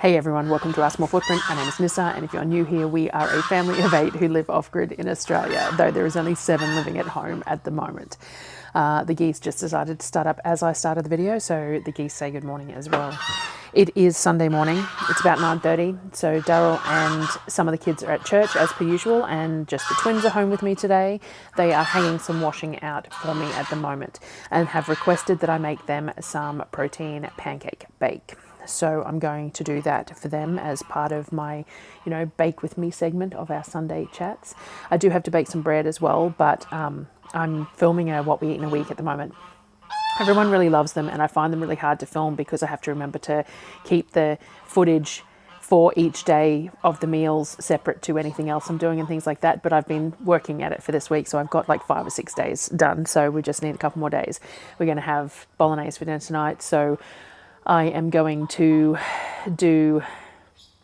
Hey everyone, welcome to Our Small Footprint. My name is Nyssa, and if you're new here, we are a family of 8 who live off-grid in Australia, though there is only 7 living at home at the moment. The geese just decided to start up as I started the video, so the geese say good morning as well. It is Sunday morning. It's about 9:30, so Darryl and some of the kids are at church as per usual, and just the twins are home with me today. They are hanging some washing out for me at the moment and have requested that I make them some protein pancake bake. So I'm going to do that for them as part of my, bake with me segment of our Sunday chats. I do have to bake some bread as well, but I'm filming a what we eat in a week at the moment. Everyone really loves them, and I find them really hard to film because I have to remember to keep the footage for each day of the meals separate to anything else I'm doing and things like that. But I've been working at it for this week, so I've got like 5 or 6 days done. So we just need a couple more days. We're going to have bolognese for dinner tonight, so I am going to do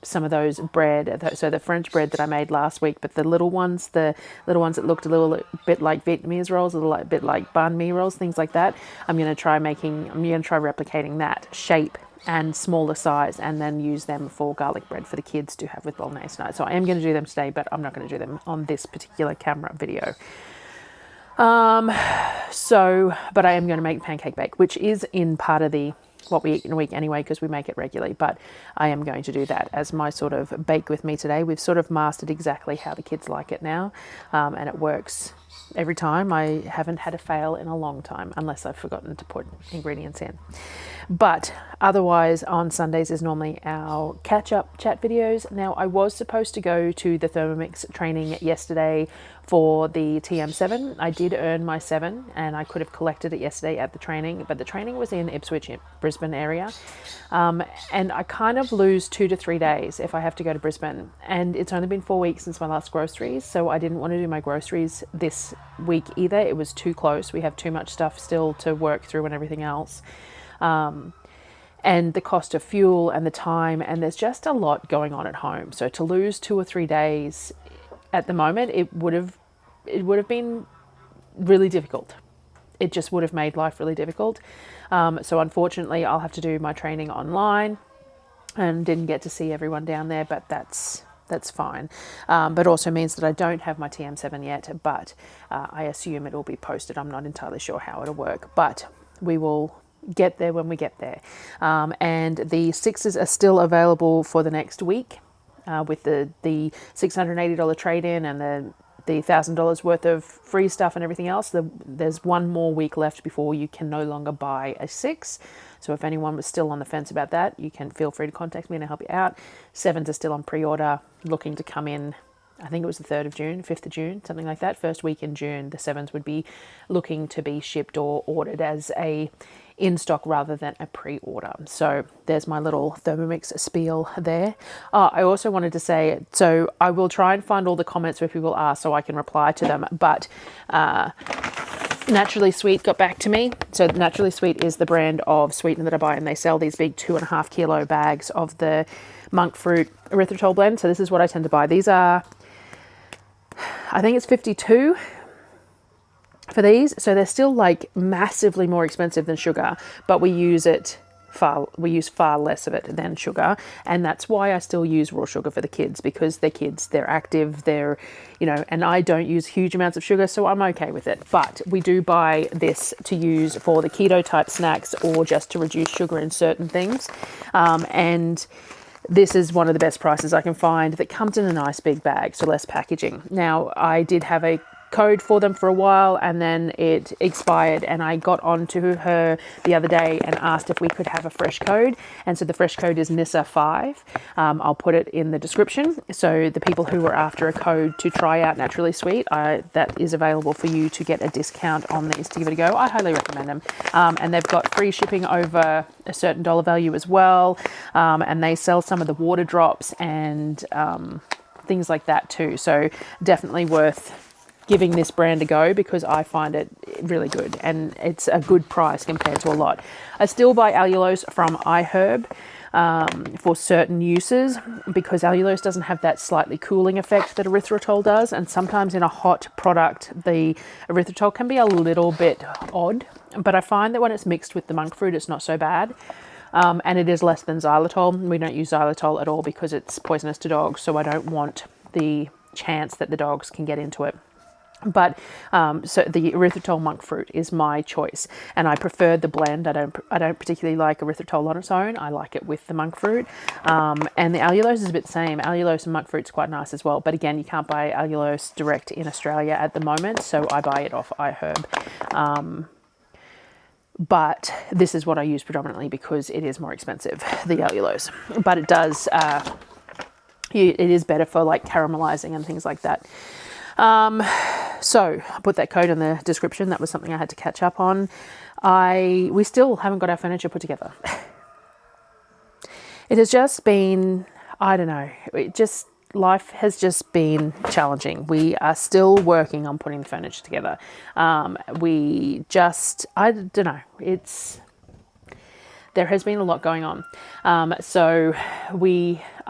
some of those bread, so the French bread that I made last week, but the little ones that looked a little bit like Vietnamese rolls, a little bit like banh mi rolls, things like that. I'm going to try replicating that shape and smaller size, and then use them for garlic bread for the kids to have with bolognese tonight. So I am going to do them today, but I'm not going to do them on this particular camera video. But I am going to make pancake bake, which is in part of the what we eat in a week anyway, because we make it regularly, but I am going to do that as my sort of bake with me today. We've sort of mastered exactly how the kids like it now, and it works every time. I haven't had a fail in a long time, unless I've forgotten to put ingredients in. But otherwise, on Sundays is normally our catch-up chat videos. Now, I was supposed to go to the Thermomix training yesterday for the TM7. I did earn my 7, and I could have collected it yesterday at the training, but the training was in Ipswich, Brisbane area. And I kind of lose 2 to 3 days if I have to go to Brisbane. And it's only been 4 weeks since my last groceries, so I didn't want to do my groceries this week either. It was too close. We have too much stuff still to work through and everything else. And the cost of fuel and the time, and there's just a lot going on at home. So to lose 2 or 3 days at the moment, it would have been really difficult. It just would have made life really difficult. So unfortunately, I'll have to do my training online, and didn't get to see everyone down there, but that's fine. But also means that I don't have my TM7 yet, but I assume it'll be posted. I'm not entirely sure how it'll work, but we will get there when we get there. And the 6s are still available for the next week, with the $680 trade-in and the $1,000 worth of free stuff and everything else. There's 1 more week left before you can no longer buy a 6. So if anyone was still on the fence about that, you can feel free to contact me and I'll help you out. 7s are still on pre-order, looking to come in. I think it was the 3rd of June, 5th of June, something like that. First week in June, the 7s would be looking to be shipped or ordered as a in-stock rather than a pre-order. So there's my little Thermomix spiel there. I also wanted to say, so I will try and find all the comments where people are so I can reply to them, but Naturally Sweet got back to me. So Naturally Sweet is the brand of sweetener that I buy, and they sell these big 2.5 kilo bags of the monk fruit erythritol blend. So this is what I tend to buy. These are, I think it's 52 for these, so they're still like massively more expensive than sugar, but we use far less of it than sugar, and that's why I still use raw sugar for the kids, because they're kids, they're active, they're, and I don't use huge amounts of sugar, so I'm okay with it. But we do buy this to use for the keto type snacks or just to reduce sugar in certain things, and this is one of the best prices I can find that comes in a nice big bag, so less packaging. Now, I did have a code for them for a while, and then it expired, and I got on to her the other day and asked if we could have a fresh code, and so the fresh code is Nyssa5. I'll put it in the description, so the people who were after a code to try out Naturally Sweet, that is available for you to get a discount on these to give it a go. I highly recommend them, and they've got free shipping over a certain dollar value as well, and they sell some of the water drops and things like that too, so definitely worth giving this brand a go, because I find it really good and it's a good price compared to a lot. I still buy allulose from iHerb for certain uses, because allulose doesn't have that slightly cooling effect that erythritol does, and sometimes in a hot product the erythritol can be a little bit odd, but I find that when it's mixed with the monk fruit it's not so bad. and it is less than xylitol. We don't use xylitol at all because it's poisonous to dogs, so I don't want the chance that the dogs can get into it. But so the erythritol monk fruit is my choice, and I prefer the blend. I don't particularly like erythritol on its own. I like it with the monk fruit, and the allulose is a bit the same. Allulose and monk fruit's quite nice as well. But again, you can't buy allulose direct in Australia at the moment, so I buy it off iHerb. But this is what I use predominantly because it is more expensive, the allulose. But it does, it is better for like caramelizing and things like that. So I put that code in the description. That was something I had to catch up on. We still haven't got our furniture put together. It has just been, I don't know, life has just been challenging. We are still working on putting the furniture together. I don't know, there has been a lot going on. I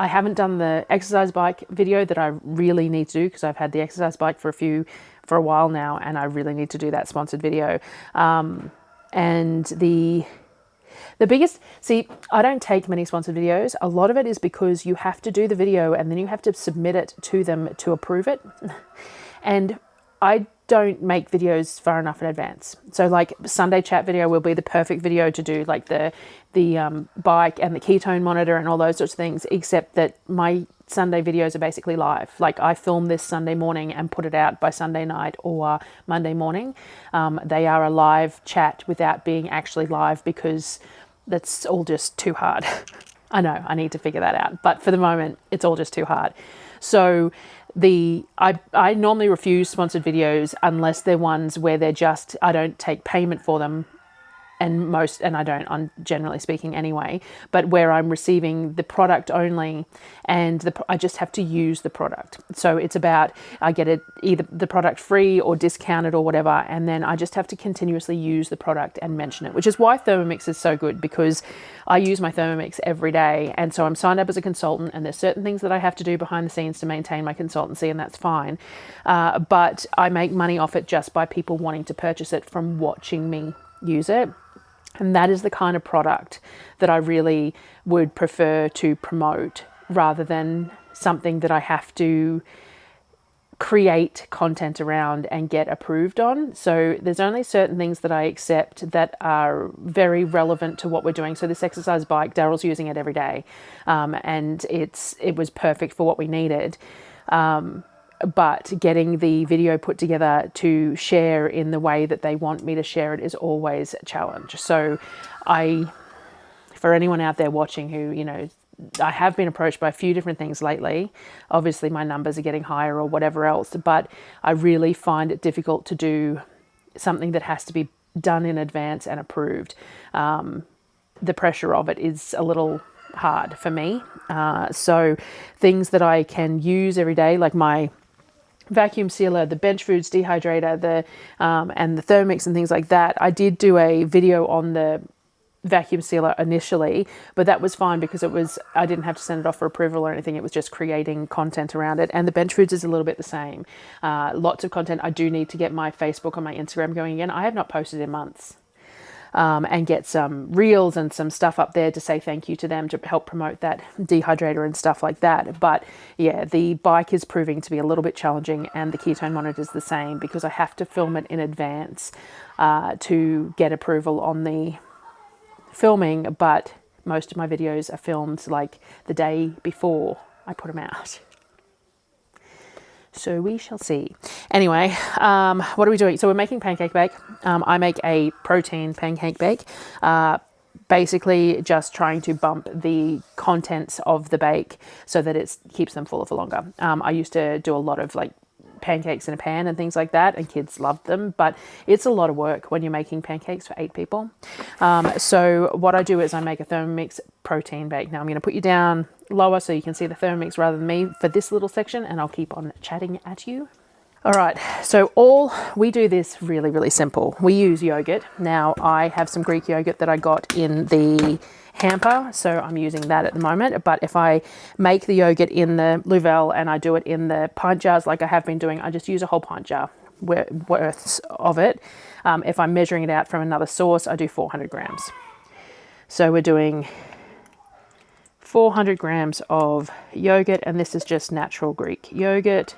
haven't done the exercise bike video that I really need to do because I've had the exercise bike for a while now, and I really need to do that sponsored video. And the biggest, I don't take many sponsored videos. A lot of it is because you have to do the video and then you have to submit it to them to approve it. And I don't make videos far enough in advance. So like Sunday chat video will be the perfect video to do, like the bike and the ketone monitor and all those sorts of things, except that my Sunday videos are basically live. Like I film this Sunday morning and put it out by Sunday night or Monday morning. They are a live chat without being actually live because that's all just too hard. I know, I need to figure that out. But for the moment, it's all just too hard. So I normally refuse sponsored videos unless they're ones where I don't take payment for them, and I don't, on generally speaking anyway, but where I'm receiving the product only and I just have to use the product. So it's about, I get it either the product free or discounted or whatever, and then I just have to continuously use the product and mention it, which is why Thermomix is so good, because I use my Thermomix every day, and so I'm signed up as a consultant, and there's certain things that I have to do behind the scenes to maintain my consultancy, and that's fine. But I make money off it just by people wanting to purchase it from watching me use it. And that is the kind of product that I really would prefer to promote rather than something that I have to create content around and get approved on. So there's only certain things that I accept that are very relevant to what we're doing. So this exercise bike, Darryl's using it every day, and it was perfect for what we needed. But getting the video put together to share in the way that they want me to share it is always a challenge. So for anyone out there watching who, I have been approached by a few different things lately. Obviously my numbers are getting higher or whatever else, but I really find it difficult to do something that has to be done in advance and approved. The pressure of it is a little hard for me. So things that I can use every day, like my vacuum sealer, the bench foods dehydrator, and the Thermomix and things like that. I did do a video on the vacuum sealer initially, but that was fine because I didn't have to send it off for approval or anything. It was just creating content around it. And the bench foods is a little bit the same. Lots of content. I do need to get my Facebook and my Instagram going again. I have not posted in months. And get some reels and some stuff up there to say thank you to them to help promote that dehydrator and stuff like that. But yeah, the bike is proving to be a little bit challenging, and the ketone monitor is the same because I have to film it in advance to get approval on the filming. But most of my videos are filmed like the day before I put them out. So we shall see. Anyway, what are we doing? So we're making pancake bake. I make a protein pancake bake. Basically just trying to bump the contents of the bake so that it keeps them fuller for longer. I used to do a lot of like pancakes in a pan and things like that, and kids loved them, but it's a lot of work when you're making pancakes for 8 people. So what I do is I make a Thermomix protein bake. Now I'm going to put you down lower so you can see the Thermomix rather than me for this little section, and I'll keep on chatting at you. All right, so we do this really, really simple. We use yogurt. Now I have some Greek yogurt that I got in the hamper, so I'm using that at the moment. But if I make the yogurt in the Louvel and I do it in the pint jars like I have been doing, I just use a whole pint jar worths of it. If I'm measuring it out from another source, I do 400 grams. So we're doing 400 grams of yogurt, and this is just natural Greek yogurt,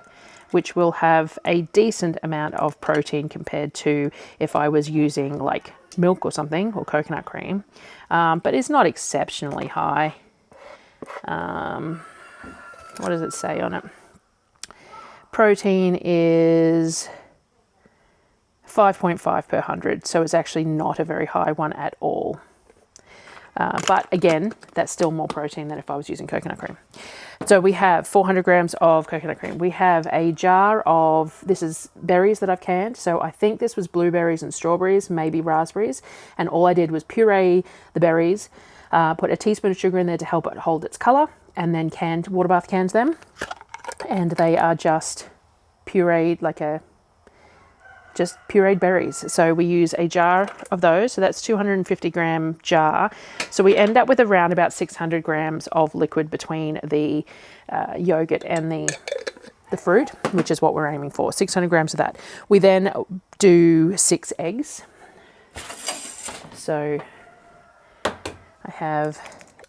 which will have a decent amount of protein compared to if I was using like milk or something, or coconut cream, but it's not exceptionally high. What does it say on it? Protein is 5.5 per 100, so it's actually not a very high one at all. But again, that's still more protein than if I was using coconut cream. So we have 400 grams of coconut cream. We have a jar of, this is berries that I've canned. So I think this was blueberries and strawberries, maybe raspberries. And all I did was puree the berries, put a teaspoon of sugar in there to help it hold its color, and then water bath canned them. And they are just pureed, just pureed berries. So we use a jar of those. So that's 250 gram jar. So we end up with around about 600 grams of liquid between the yogurt and the fruit, which is what we're aiming for, 600 grams of that. We then do 6 eggs. So I have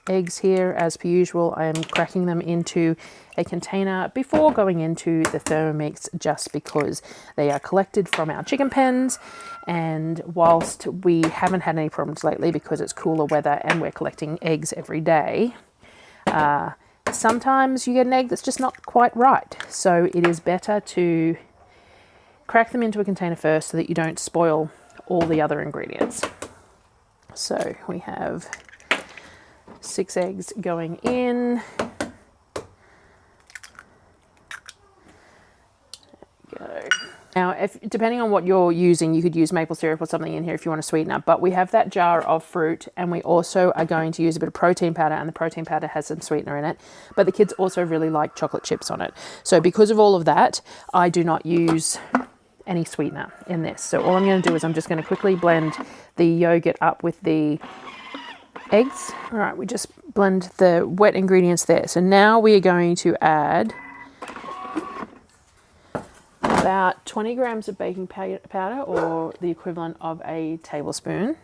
eggs here as per usual. I am cracking them into a container before going into the Thermomix, just because they are collected from our chicken pens, and whilst we haven't had any problems lately because it's cooler weather and we're collecting eggs every day, sometimes you get an egg that's just not quite right. So it is better to crack them into a container first so that you don't spoil all the other ingredients. So we have 6 eggs going in. Go. Now, depending on what you're using, you could use maple syrup or something in here if you want to sweeten up, but we have that jar of fruit, and we also are going to use a bit of protein powder, and the protein powder has some sweetener in it, but the kids also really like chocolate chips on it. So because of all of that, I do not use any sweetener in this. So all I'm going to do is I'm just going to quickly blend the yogurt up with the eggs. All right, we just blend the wet ingredients there. So now we are going to add about 20 grams of baking powder, or the equivalent of a tablespoon.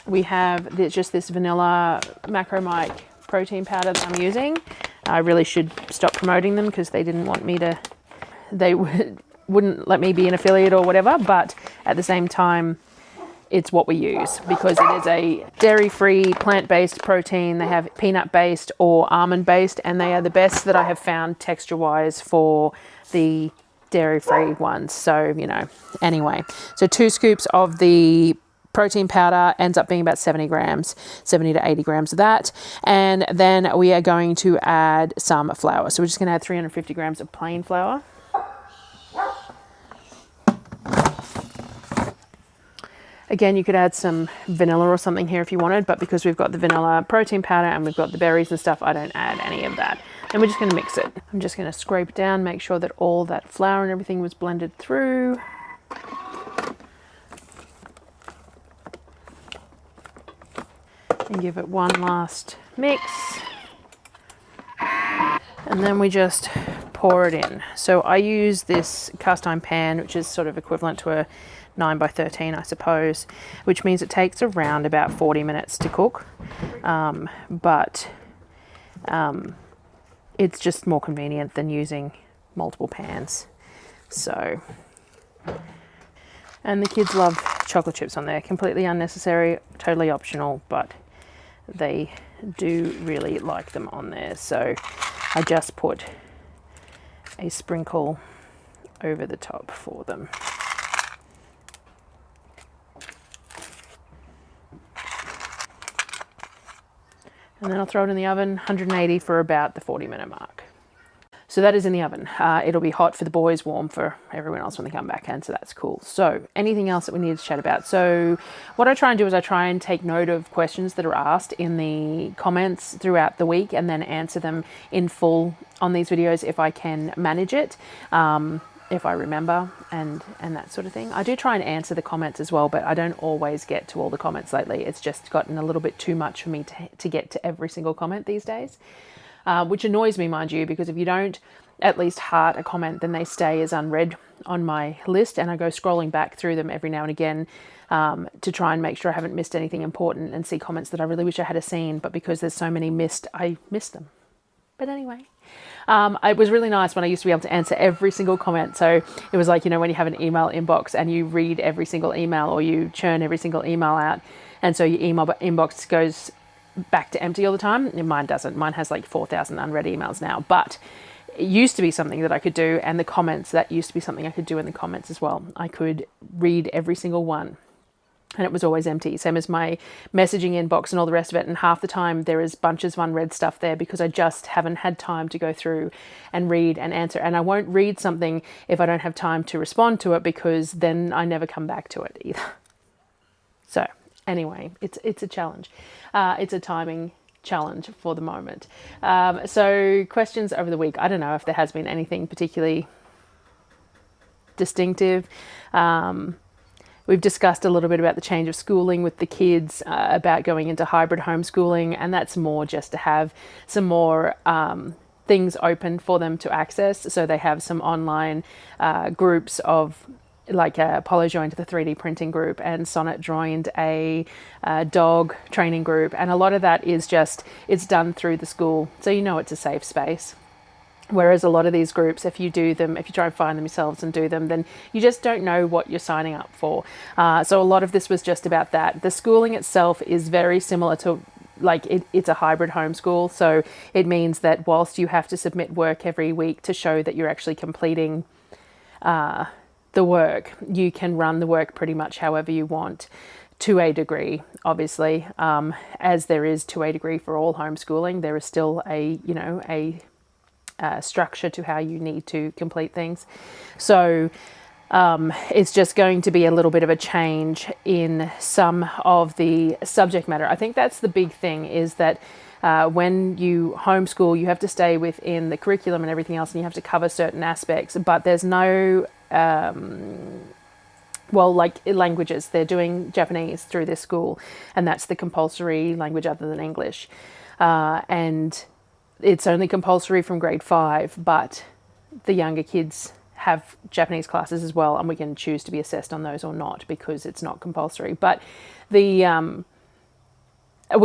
We have just this vanilla Macromike protein powder that I'm using. I really should stop promoting them because they didn't want me to, they wouldn't let me be an affiliate or whatever, but at the same time, it's what we use because it is a dairy-free, plant-based protein. They have peanut-based or almond-based, and they are the best that I have found texture-wise for the dairy-free ones. So, you know, anyway. So 2 scoops of the protein powder ends up being about 70 to 80 grams of that. And then we are going to add some flour. So we're just going to add 350 grams of plain flour. Again, you could add some vanilla or something here if you wanted, but because we've got the vanilla protein powder and we've got the berries and stuff, I don't add any of that. And we're just going to mix it. I'm just going to scrape it down, make sure that all that flour and everything was blended through. And give it one last mix. And then we just pour it in. So I use this cast iron pan, which is sort of equivalent to a 9 by 13, I suppose, which means it takes around about 40 minutes to cook. But it's just more convenient than using multiple pans. So, and the kids love chocolate chips on there. Completely unnecessary, totally optional, but they do really like them on there. So I just put a sprinkle over the top for them. And then I'll throw it in the oven, 180 for about the 40-minute mark. So that is in the oven. It'll be hot for the boys, warm for everyone else when they come back, and so that's cool. So anything else that we need to chat about? So what I try and do is I try and take note of questions that are asked in the comments throughout the week and then answer them in full on these videos if I can manage it. If I remember and that sort of thing. I do try and answer the comments as well, but I don't always get to all the comments lately. It's just gotten a little bit too much for me to get to every single comment these days, which annoys me, mind you, because if you don't at least heart a comment, then they stay as unread on my list, and I go scrolling back through them every now and again to try and make sure I haven't missed anything important and see comments that I really wish I had seen, but because there's so many missed, I missed them. But anyway, it was really nice when I used to be able to answer every single comment. So it was like, you know, when you have an email inbox and you read every single email, or you churn every single email out, and so your email inbox goes back to empty all the time. And mine doesn't. Mine has like 4,000 unread emails now, but it used to be something that I could do, and the comments, that used to be something I could do in the comments as well. I could read every single one, and it was always empty, same as my messaging inbox and all the rest of it. And half the time there is bunches of unread stuff there because I just haven't had time to go through and read and answer. And I won't read something if I don't have time to respond to it, because then I never come back to it either. So anyway, it's a challenge. It's a timing challenge for the moment. So questions over the week. I don't know if there has been anything particularly distinctive. We've discussed a little bit about the change of schooling with the kids, about going into hybrid homeschooling, and that's more just to have some more things open for them to access. So they have some online groups of, like Apollo joined the 3D printing group, and Sonnet joined a dog training group. And a lot of that is just, it's done through the school. So you know it's a safe space. Whereas a lot of these groups, if you do them, if you try and find them yourselves and do them, then you just don't know what you're signing up for. So a lot of this was just about that. The schooling itself is very similar to, like, it's a hybrid homeschool. So it means that whilst you have to submit work every week to show that you're actually completing the work, you can run the work pretty much however you want, to a degree, obviously. As there is to a degree for all homeschooling, there is still a structure to how you need to complete things. So it's just going to be a little bit of a change in some of the subject matter. I think that's the big thing, is that when you homeschool, you have to stay within the curriculum and everything else, and you have to cover certain aspects, but there's no like languages. They're doing Japanese through this school, and that's the compulsory language other than English, and it's only compulsory from grade 5, but the younger kids have Japanese classes as well, and we can choose to be assessed on those or not, because it's not compulsory. But we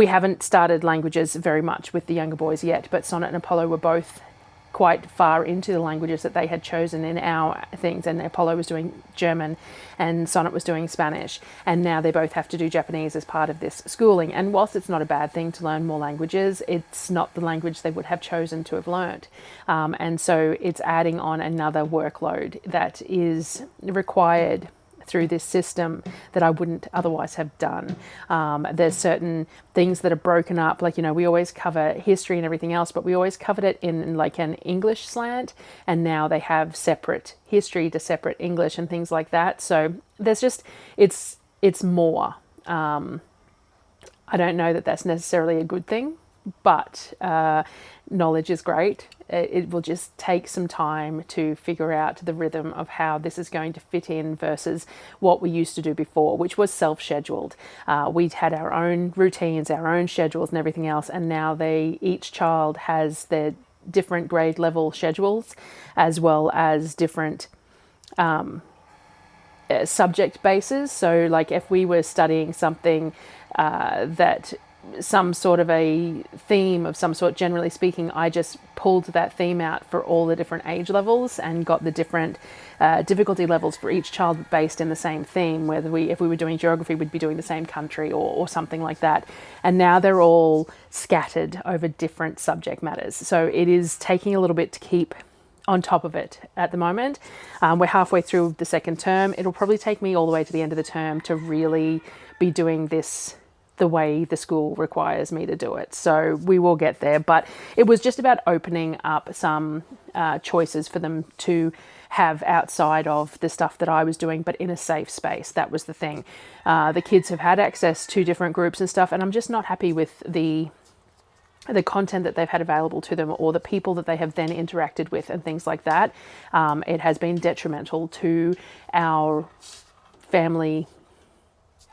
haven't started languages very much with the younger boys yet, but Sonnet and Apollo were both quite far into the languages that they had chosen in our things, and Apollo was doing German and Sonnet was doing Spanish, and now they both have to do Japanese as part of this schooling. And whilst it's not a bad thing to learn more languages, it's not the language they would have chosen to have learnt, and so it's adding on another workload that is required through this system that I wouldn't otherwise have done. There's certain things that are broken up, like, you know, we always cover history and everything else, but we always covered it in like an English slant, and now they have separate history to separate English and things like that. So there's just, it's more. I don't know that that's necessarily a good thing, but knowledge is great. It will just take some time to figure out the rhythm of how this is going to fit in versus what we used to do before, which was self-scheduled. We'd had our own routines, our own schedules and everything else, and now each child has their different grade level schedules, as well as different subject bases. So like if we were studying something that some sort of a theme of some sort, generally speaking, I just pulled that theme out for all the different age levels and got the different difficulty levels for each child based in the same theme. Whether if we were doing geography, we'd be doing the same country or something like that. And now they're all scattered over different subject matters. So it is taking a little bit to keep on top of it at the moment. We're halfway through the second term. It'll probably take me all the way to the end of the term to really be doing this the way the school requires me to do it. So we will get there, but it was just about opening up some choices for them to have outside of the stuff that I was doing, but in a safe space. That was the thing. The kids have had access to different groups and stuff, and I'm just not happy with the content that they've had available to them, or the people that they have then interacted with and things like that. It has been detrimental to our family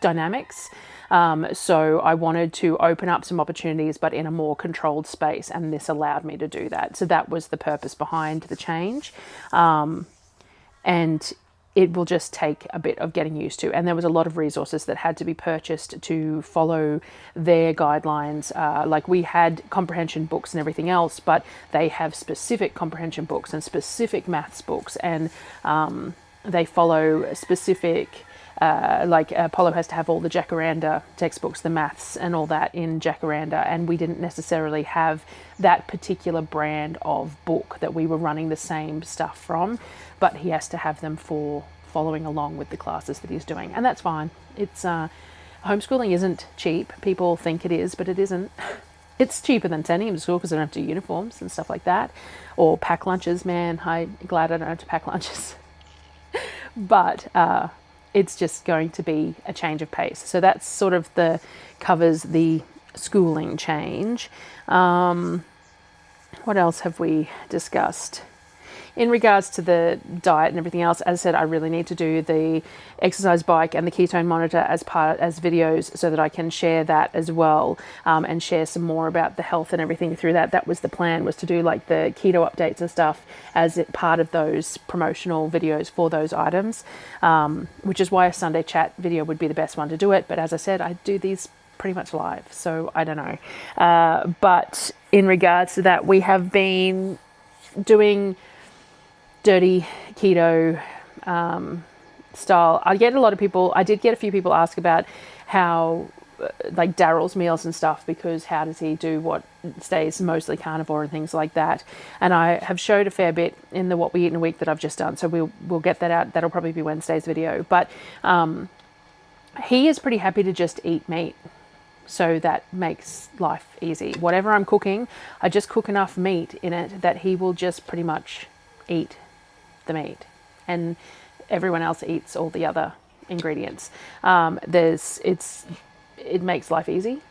dynamics. So I wanted to open up some opportunities, but in a more controlled space, and this allowed me to do that. So that was the purpose behind the change. And it will just take a bit of getting used to. And there was a lot of resources that had to be purchased to follow their guidelines. Like we had comprehension books and everything else, but they have specific comprehension books and specific maths books, and they follow specific, like Apollo has to have all the Jacaranda textbooks, the maths and all that in Jacaranda, and we didn't necessarily have that particular brand of book that we were running the same stuff from, but he has to have them for following along with the classes that he's doing, and that's fine. It's homeschooling isn't cheap. People think it is, but it isn't. It's cheaper than sending him to school because I don't have to do uniforms and stuff like that, or pack lunches. Man, I'm glad I don't have to pack lunches. But it's just going to be a change of pace. So that's sort of covers the schooling change. What else have we discussed? In regards to the diet and everything else, as I said, I really need to do the exercise bike and the ketone monitor as videos so that I can share that as well, and share some more about the health and everything through that. That was the plan, was to do like the keto updates and stuff as part of those promotional videos for those items, which is why a Sunday chat video would be the best one to do it. But as I said, I do these pretty much live, so I don't know. But in regards to that, we have been doing dirty keto style. I did get a few people ask about how like Darryl's meals and stuff, because how does he do what stays mostly carnivore and things like that. And I have showed a fair bit in the What We Eat in a Week that I've just done, so we'll get that out. That'll probably be Wednesday's video. But he is pretty happy to just eat meat. So that makes life easy. Whatever I'm cooking, I just cook enough meat in it that he will just pretty much eat the meat, and everyone else eats all the other ingredients. It makes life easy.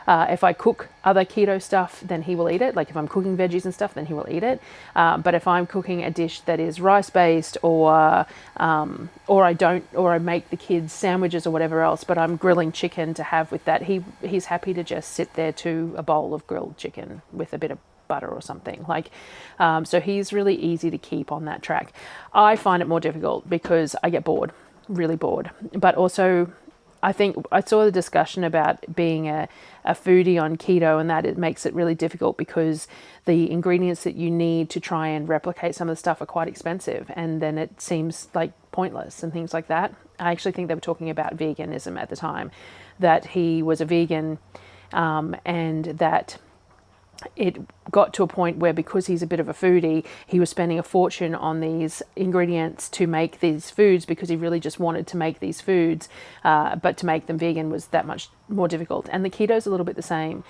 If I cook other keto stuff, then he will eat it. Like if I'm cooking veggies and stuff, then he will eat it. But if I'm cooking a dish that is rice based, or I make the kids sandwiches or whatever else, but I'm grilling chicken to have with that, he's happy to just sit there to a bowl of grilled chicken with a bit of butter or something. So he's really easy to keep on that track. I find it more difficult because I get bored, really bored. But also, I think I saw the discussion about being a foodie on keto, and that it makes it really difficult because the ingredients that you need to try and replicate some of the stuff are quite expensive, and then it seems like pointless and things like that. I actually think they were talking about veganism at the time, that he was a vegan, and that it got to a point where, because he's a bit of a foodie, he was spending a fortune on these ingredients to make these foods because he really just wanted to make these foods, but to make them vegan was that much more difficult. And the keto's a little bit the same.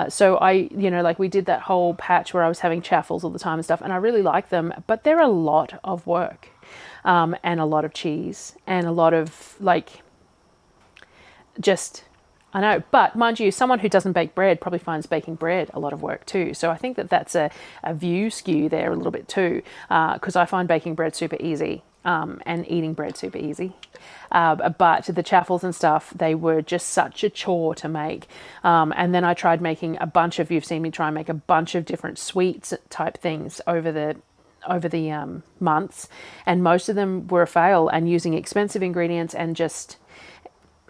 So we did that whole patch where I was having chaffles all the time and stuff, and I really like them, but they're a lot of work, and a lot of cheese, and a lot of I know, but mind you, someone who doesn't bake bread probably finds baking bread a lot of work too. So I think that's a view skew there a little bit too, because I find baking bread super easy, and eating bread super easy. But the chaffles and stuff, they were just such a chore to make. And then I tried making you've seen me try and make a bunch of different sweets type things over the months, and most of them were a fail, and using expensive ingredients, and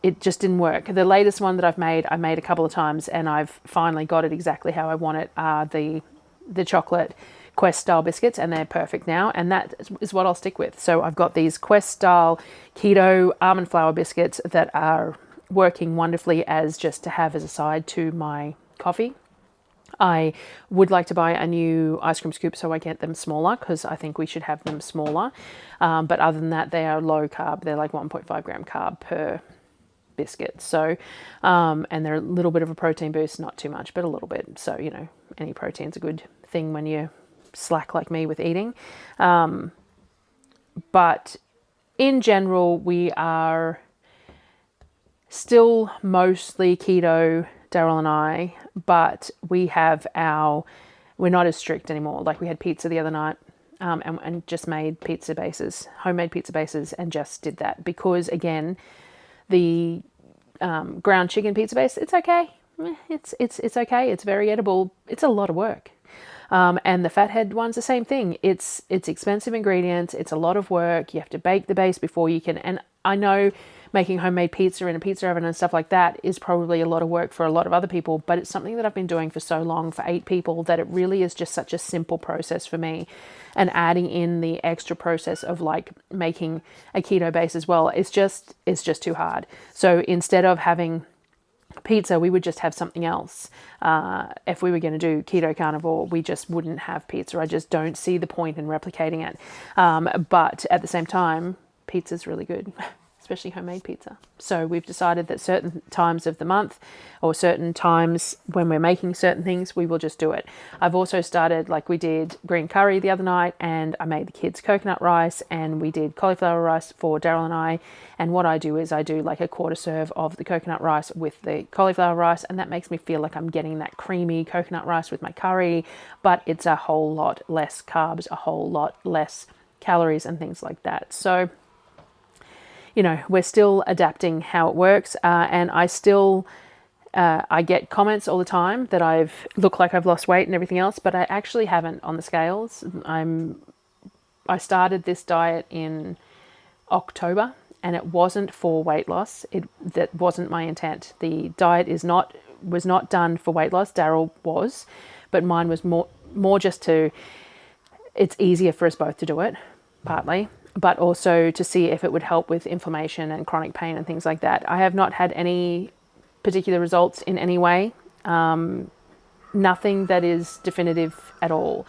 it just didn't work. The latest one that I made a couple of times, and I've finally got it exactly how I want it, are the chocolate Quest style biscuits, and they're perfect now, and that is what I'll stick with. So I've got these Quest style keto almond flour biscuits that are working wonderfully as just to have as a side to my coffee. I would like to buy a new ice cream scoop so I get them smaller, because I think we should have them smaller. But other than that, they are low carb. They're like 1.5 gram carb per biscuit. So, and they're a little bit of a protein boost, not too much, but a little bit. So, any protein's a good thing when you're slack like me with eating. But in general, we are still mostly keto, Darryl and I, but we're not as strict anymore. Like we had pizza the other night, and just made homemade pizza bases, and just did that because, again, the ground chicken pizza base, it's okay. It's okay. It's very edible. It's a lot of work. And the fathead one's the same thing. It's expensive ingredients. It's a lot of work. You have to bake the base before you can. And I know making homemade pizza in a pizza oven and stuff like that is probably a lot of work for a lot of other people, but it's something that I've been doing for so long, for 8 people, that it really is just such a simple process for me. And adding in the extra process of like making a keto base as well, it's just too hard. So instead of having pizza, we would just have something else. If we were going to do keto carnivore, we just wouldn't have pizza. I just don't see the point in replicating it. But at the same time, pizza's really good, especially homemade pizza. So we've decided that certain times of the month or certain times when we're making certain things, we will just do it. I've also started, like we did green curry the other night, and I made the kids coconut rice, and we did cauliflower rice for Darryl and I. And what I do is I do like a quarter serve of the coconut rice with the cauliflower rice, and that makes me feel like I'm getting that creamy coconut rice with my curry, but it's a whole lot less carbs, a whole lot less calories and things like that. So we're still adapting how it works, and I get comments all the time that I've look like I've lost weight and everything else, but I actually haven't on the scales. I started this diet in October, and it wasn't for weight loss. That wasn't my intent. The diet was not done for weight loss. Darryl was, but mine was more just to. It's easier for us both to do it, partly, but also to see if it would help with inflammation and chronic pain and things like that. I have not had any particular results in any way. Nothing that is definitive at all.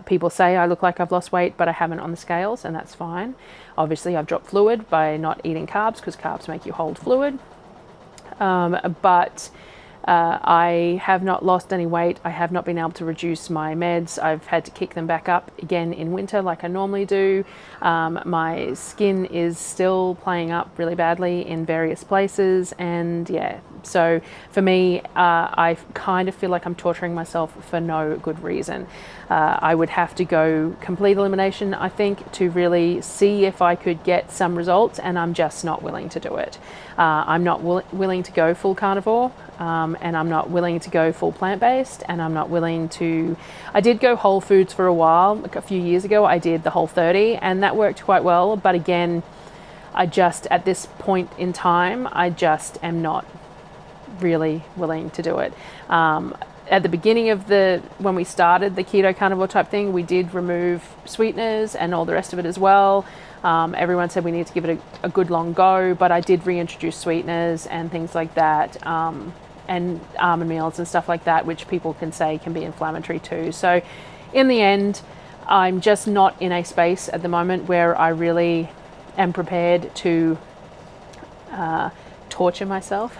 People say I look like I've lost weight, but I haven't on the scales, and that's fine. Obviously, I've dropped fluid by not eating carbs, because carbs make you hold fluid. But I have not lost any weight. I have not been able to reduce my meds. I've had to kick them back up again in winter like I normally do. My skin is still playing up really badly in various places. And yeah, so for me, I kind of feel like I'm torturing myself for no good reason. I would have to go complete elimination, I think, to really see if I could get some results, and I'm just not willing to do it. I'm not willing to go full carnivore, and I'm not willing to go full plant-based, and I'm not willing to... I did go whole foods for a while. Like a few years ago, I did the Whole30, and that worked quite well. But again, at this point in time, I just am not really willing to do it. At the beginning of when we started the keto carnivore type thing, we did remove sweeteners and all the rest of it as well. Everyone said we need to give it a good long go, but I did reintroduce sweeteners and things like that, and almond meals and stuff like that, which people can say can be inflammatory too. So in the end, I'm just not in a space at the moment where I really am prepared to torture myself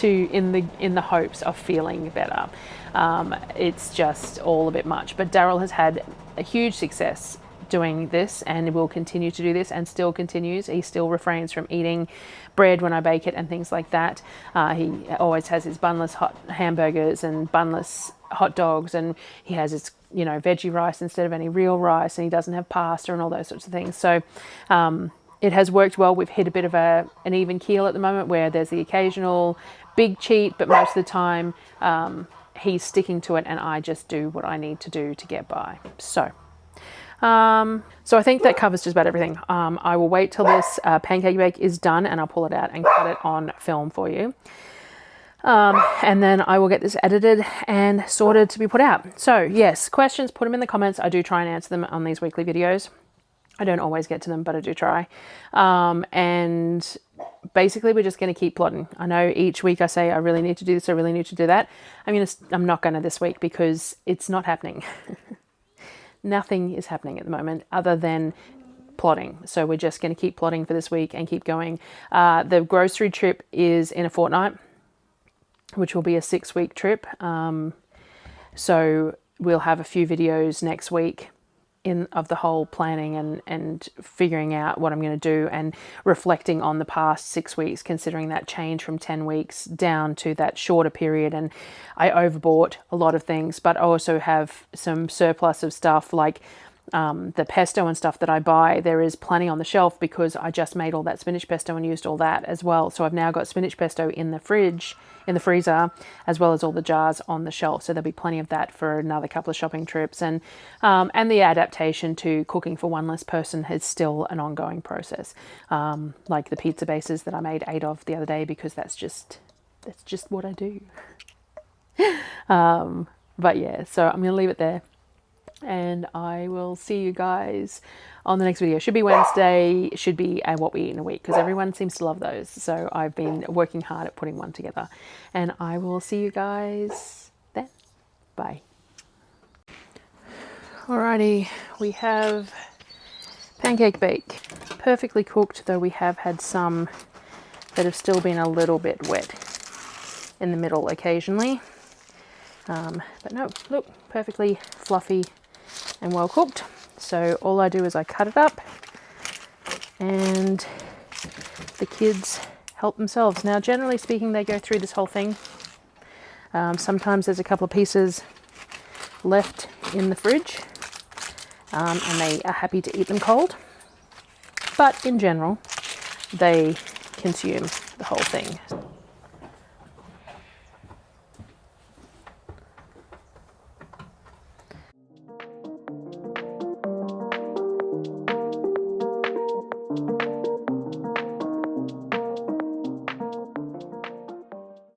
in the hopes of feeling better. It's just all a bit much. But Darryl has had a huge success doing this, and will continue to do this, and still continues. He still refrains from eating bread when I bake it and things like that. He always has his bunless hot hamburgers and bunless hot dogs, and he has his veggie rice instead of any real rice, and he doesn't have pasta and all those sorts of things. So it has worked well. We've hit a bit of an even keel at the moment, where there's the occasional big cheat, but most of the time he's sticking to it, and I just do what I need to do to get by. So I think that covers just about everything. I will wait till this Pancake Bake is done, and I'll pull it out and cut it on film for you. And then I will get this edited and sorted to be put out. So yes, questions, put them in the comments. I do try and answer them on these weekly videos. I don't always get to them, but I do try. And basically we're just going to keep plodding. I know each week I say I really need to do this, I really need to do that. I'm not going to this week, because it's not happening. Nothing is happening at the moment other than plodding. So we're just going to keep plodding for this week and keep going. The grocery trip is in a fortnight, which will be a 6-week trip. So we'll have a few videos next week of the whole planning and figuring out what I'm going to do, and reflecting on the past 6 weeks, considering that change from 10 weeks down to that shorter period. And I overbought a lot of things, but I also have some surplus of stuff. Like the pesto and stuff that I buy, there is plenty on the shelf because I just made all that spinach pesto and used all that as well. So I've now got spinach pesto in the fridge, in the freezer, as well as all the jars on the shelf. So there'll be plenty of that for another couple of shopping trips. And the adaptation to cooking for one less person is still an ongoing process. Like the pizza bases that I made 8 of the other day, because that's just what I do. But yeah, so I'm going to leave it there. And I will see you guys on the next video. Should be Wednesday, should be what we eat in a week, because everyone seems to love those. So I've been working hard at putting one together. And I will see you guys then. Bye. Alrighty, we have Pancake Bake. Perfectly cooked, though we have had some that have still been a little bit wet in the middle occasionally. But no, look, perfectly fluffy and well cooked. So all I do is I cut it up and the kids help themselves. Now, generally speaking, they go through this whole thing. Sometimes there's a couple of pieces left in the fridge, and they are happy to eat them cold. But in general, they consume the whole thing.